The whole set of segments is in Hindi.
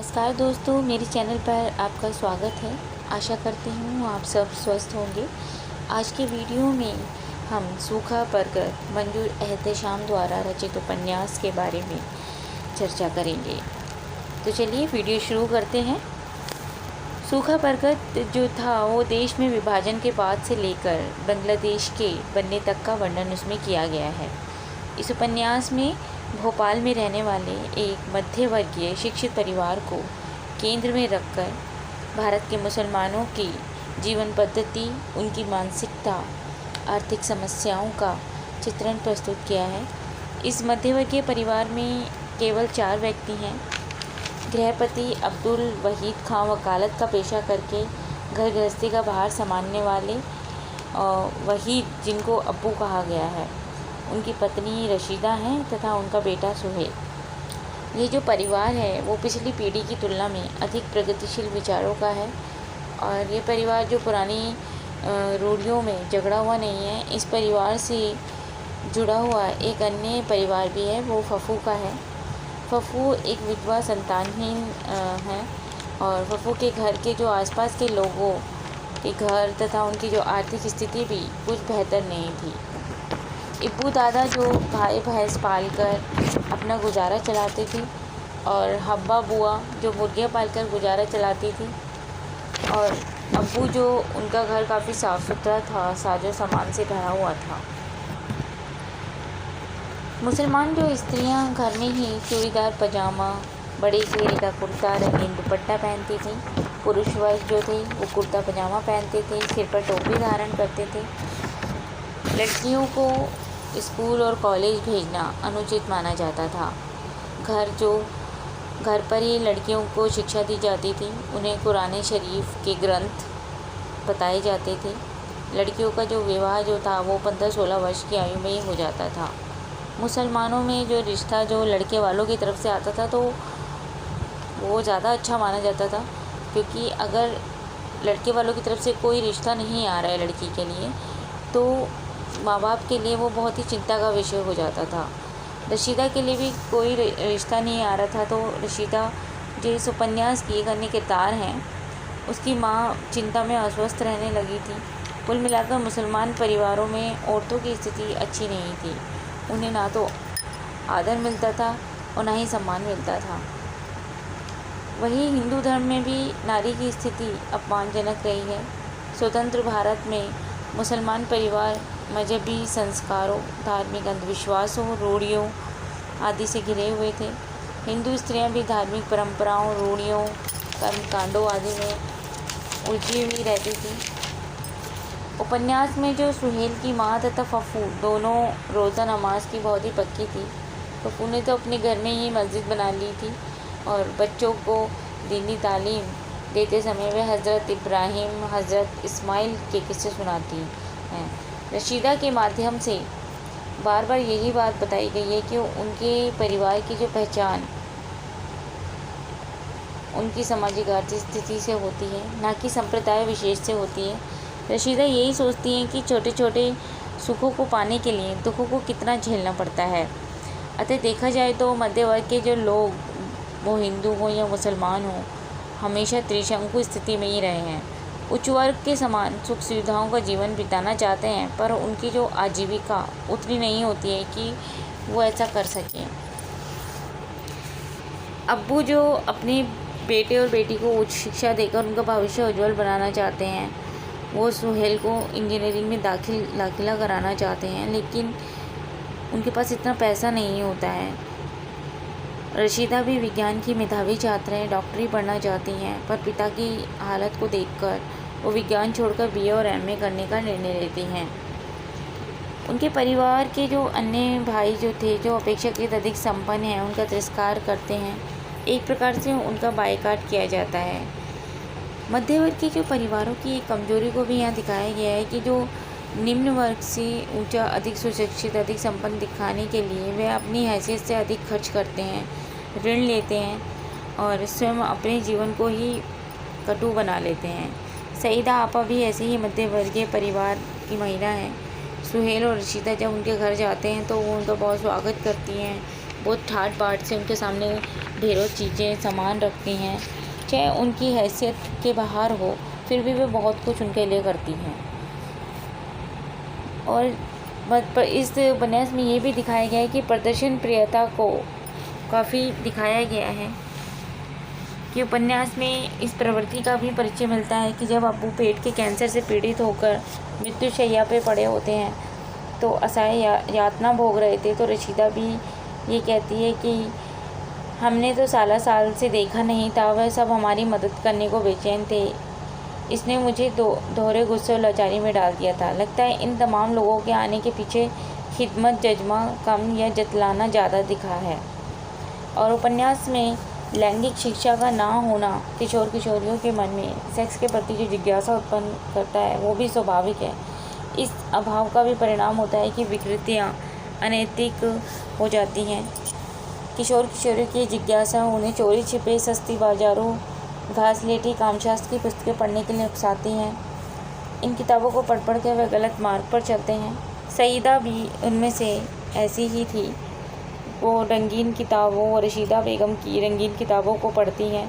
नमस्कार दोस्तों, मेरे चैनल पर आपका स्वागत है। आशा करती हूँ आप सब स्वस्थ होंगे। आज के वीडियो में हम सूखा बरगद मंजूर एहतेशाम द्वारा रचित उपन्यास के बारे में चर्चा करेंगे। तो चलिए वीडियो शुरू करते हैं। सूखा बरगद जो था वो देश में विभाजन के बाद से लेकर बांग्लादेश के बनने तक का वर्णन उसमें किया गया है। इस उपन्यास में भोपाल में रहने वाले एक मध्यवर्गीय शिक्षित परिवार को केंद्र में रखकर भारत के मुसलमानों की जीवन पद्धति, उनकी मानसिकता, आर्थिक समस्याओं का चित्रण प्रस्तुत किया है। इस मध्यवर्गीय परिवार में केवल 4 व्यक्ति हैं। गृहपति अब्दुल वहीद खां वकालत का पेशा करके घर गृहस्थी का भार संभालने वाले वहीद, जिनको अब्बू कहा गया है, उनकी पत्नी रशीदा हैं तथा उनका बेटा सुहेल। ये जो परिवार है वो पिछली पीढ़ी की तुलना में अधिक प्रगतिशील विचारों का है और ये परिवार जो पुरानी रूढ़ियों में झगड़ा हुआ नहीं है। इस परिवार से जुड़ा हुआ एक अन्य परिवार भी है, वो फफू का है। फफू एक विधवा संतानहीन है और फफू के घर के जो आसपास के लोगों के घर तथा उनकी जो आर्थिक स्थिति भी कुछ बेहतर नहीं थी। इब्बू दादा जो गाय भैंस पाल कर अपना गुजारा चलाते थे और हब्बा बुआ जो मुर्गियाँ पालकर गुजारा चलाती थी और अब्बू जो उनका घर काफ़ी साफ़ सुथरा था, साजो सामान से भरा हुआ था। मुसलमान जो स्त्रियां घर में ही चूड़ीदार पजामा, बड़े घेरे का कुर्ता, रंगीन दुपट्टा पहनती थीं। पुरुष वर्ग जो थे वो कुर्ता पजामा पहनते थे, सिर पर टोपी धारण करते थे। लड़कियों को स्कूल और कॉलेज भेजना अनुचित माना जाता था। घर पर ही लड़कियों को शिक्षा दी जाती थी। उन्हें कुरान शरीफ के ग्रंथ बताए जाते थे। लड़कियों का जो विवाह जो था वो 15-16 वर्ष की आयु में ही हो जाता था। मुसलमानों में जो रिश्ता जो लड़के वालों की तरफ से आता था तो वो ज़्यादा अच्छा माना जाता था, क्योंकि अगर लड़के वालों की तरफ से कोई रिश्ता नहीं आ रहा है लड़की के लिए तो माँ बाप के लिए वो बहुत ही चिंता का विषय हो जाता था। रशीदा के लिए भी कोई रिश्ता नहीं आ रहा था तो रशीदा जो इस उपन्यास की एक अन्य किरदार हैं, उसकी माँ चिंता में अस्वस्थ रहने लगी थी। कुल मिलाकर मुसलमान परिवारों में औरतों की स्थिति अच्छी नहीं थी। उन्हें ना तो आदर मिलता था और ना ही सम्मान मिलता था। वहीं हिंदू धर्म में भी नारी की स्थिति अपमानजनक रही है। स्वतंत्र भारत में मुसलमान परिवार मजहबी संस्कारों, धार्मिक अंधविश्वासों, रूढ़ियों आदि से घिरे हुए थे। हिंदू स्त्रियां भी धार्मिक परंपराओं, रूढ़ियों, कर्मकांडों आदि में उलझी हुई रहती थी। उपन्यास में जो सुहेल की माँ तथा फफू दोनों रोज़ा नमाज की बहुत ही पक्की थी। फफू ने तो अपने घर में ही मस्जिद बना ली थी और बच्चों को दीनी तालीम देते समय वे हज़रत इब्राहिम, हज़रत इस्माइल के किस्से सुनाती हैं। रशीदा के माध्यम से बार बार यही बात बताई गई है कि उनके परिवार की जो पहचान उनकी सामाजिक आर्थिक स्थिति से होती है, ना कि संप्रदाय विशेष से होती है। रशीदा यही सोचती हैं कि छोटे छोटे सुखों को पाने के लिए दुखों को कितना झेलना पड़ता है। अतः देखा जाए तो मध्य वर्ग के जो लोग, वो हिंदू हों या मुसलमान हों, हमेशा त्रिशंकु स्थिति में ही रहे हैं। उच्च वर्ग के समान सुख सुविधाओं का जीवन बिताना चाहते हैं, पर उनकी जो आजीविका उतनी नहीं होती है कि वो ऐसा कर सकें। अब्बू जो अपने बेटे और बेटी को उच्च शिक्षा देकर उनका भविष्य उज्जवल बनाना चाहते हैं, वो सुहेल को इंजीनियरिंग में दाखिला कराना चाहते हैं, लेकिन उनके पास इतना पैसा नहीं होता है। रशीदा भी विज्ञान की मेधावी छात्र हैं, डॉक्टरी पढ़ना चाहती हैं, पर पिता की हालत को देखकर वो विज्ञान छोड़कर बीए और एमए करने का निर्णय लेती हैं। उनके परिवार के जो अन्य भाई जो थे, जो अपेक्षाकृत अधिक संपन्न हैं, उनका तिरस्कार करते हैं। एक प्रकार से उनका बायकॉट किया जाता है। मध्यवर्ग के जो परिवारों की एक कमजोरी को भी यहाँ दिखाया गया है कि जो निम्न वर्ग से ऊंचा, अधिक सुशिक्षित, अधिक संपन्न दिखाने के लिए वे अपनी हैसियत से अधिक खर्च करते हैं, ऋण लेते हैं और स्वयं अपने जीवन को ही कटु बना लेते हैं। सईदा आपा भी ऐसे ही मध्यवर्गीय परिवार की महिला हैं। सुहेल और रशीदा जब उनके घर जाते हैं तो वो उनका बहुत स्वागत करती हैं, बहुत ठाट बाट से उनके सामने ढेरों चीज़ें सामान रखती हैं, चाहे उनकी हैसियत के बाहर हो, फिर भी वे बहुत कुछ उनके लिए करती हैं। और इस उपन्यास में ये भी दिखाया गया है कि प्रदर्शन प्रियता को काफ़ी दिखाया गया है कि उपन्यास में इस प्रवृत्ति का भी परिचय मिलता है कि जब अब्बू पेट के कैंसर से पीड़ित होकर मृत्युशैया पे पड़े होते हैं तो असहाय यातना भोग रहे थे, तो रशीदा भी ये कहती है कि हमने तो साल से देखा नहीं था, वह सब हमारी मदद करने को बेचैन थे। इसने मुझे दोहरे गुस्से और लाचारी में डाल दिया था। लगता है इन तमाम लोगों के आने के पीछे खिदमत जज्बा कम या जतलाना ज़्यादा दिखा है। और उपन्यास में लैंगिक शिक्षा का ना होना किशोर किशोरियों के मन में सेक्स के प्रति जो जिज्ञासा उत्पन्न करता है वो भी स्वाभाविक है। इस अभाव का भी परिणाम होता है कि विकृतियाँ अनैतिक हो जाती हैं। किशोर किशोरियों की जिज्ञासा उन्हें चोरी छिपे सस्ती बाज़ारों घासलेटी कामशास्त्र की पुस्तकें पढ़ने के लिए उकसाती हैं। इन किताबों को पढ़ के वे गलत मार्ग पर चलते हैं। सईदा भी उनमें से ऐसी ही थी। वो रंगीन किताबों और रशीदा बेगम की रंगीन किताबों को पढ़ती हैं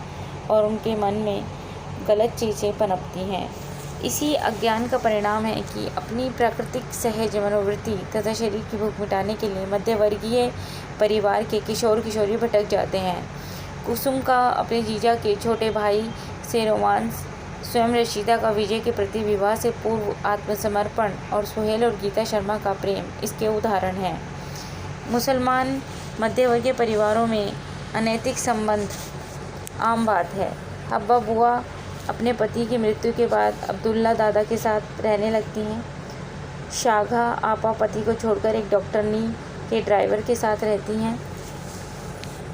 और उनके मन में गलत चीज़ें पनपती हैं। इसी अज्ञान का परिणाम है कि अपनी प्राकृतिक सहज मनोवृत्ति तथा शरीर की भूख मिटाने के लिए मध्यवर्गीय परिवार के किशोर किशोरी भटक जाते हैं। कुसुम का अपने जीजा के छोटे भाई से रोमांस, स्वयं रशीदा का विजय के प्रति विवाह से पूर्व आत्मसमर्पण और सुहेल और गीता शर्मा का प्रेम इसके उदाहरण हैं। मुसलमान मध्यवर्गीय परिवारों में अनैतिक संबंध आम बात है। हब्बा बुआ अपने पति की मृत्यु के बाद अब्दुल्ला दादा के साथ रहने लगती हैं। शाघा आपा पति को छोड़कर एक डॉक्टरनी के ड्राइवर के साथ रहती हैं।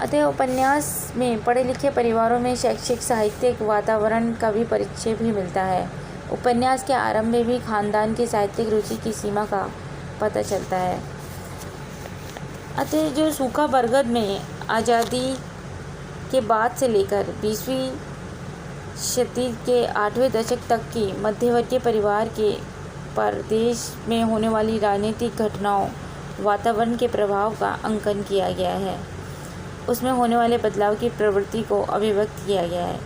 अतः उपन्यास में पढ़े लिखे परिवारों में शैक्षिक साहित्यिक वातावरण का भी परिचय भी मिलता है। उपन्यास के आरंभ में भी खानदान की साहित्यिक रुचि की सीमा का पता चलता है। अतः जो सूखा बरगद में आज़ादी के बाद से लेकर 20वीं शती के 8वें दशक तक की मध्यवर्गीय परिवार के पर देश में होने वाली राजनीतिक घटनाओं वातावरण के प्रभाव का अंकन किया गया है। उसमें होने वाले बदलाव की प्रवृत्ति को अभिव्यक्त किया गया है।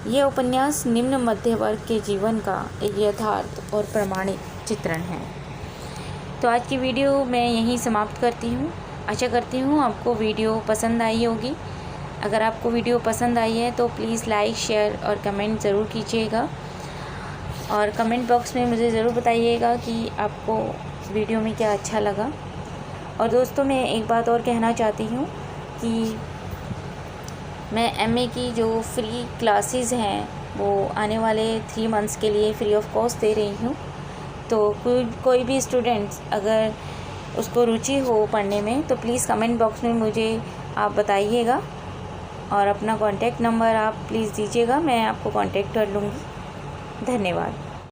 यह उपन्यास निम्न मध्य वर्ग के जीवन का एक यथार्थ और प्रमाणिक चित्रण है। तो आज की वीडियो मैं यहीं समाप्त करती हूँ। आशा करती हूँ आपको वीडियो पसंद आई होगी। अगर आपको वीडियो पसंद आई है तो प्लीज़ लाइक, शेयर और कमेंट ज़रूर कीजिएगा और कमेंट बॉक्स में मुझे ज़रूर बताइएगा कि आपको वीडियो में क्या अच्छा लगा। और दोस्तों, मैं एक बात और कहना चाहती हूँ कि मैं MA की जो फ्री क्लासेस हैं वो आने वाले 3 मंथ्स के लिए फ्री ऑफ कॉस्ट दे रही हूँ। तो कोई भी स्टूडेंट्स अगर उसको रुचि हो पढ़ने में तो प्लीज़ कमेंट बॉक्स में मुझे आप बताइएगा और अपना कॉन्टैक्ट नंबर आप प्लीज़ दीजिएगा, मैं आपको कॉन्टैक्ट कर लूँगी। धन्यवाद।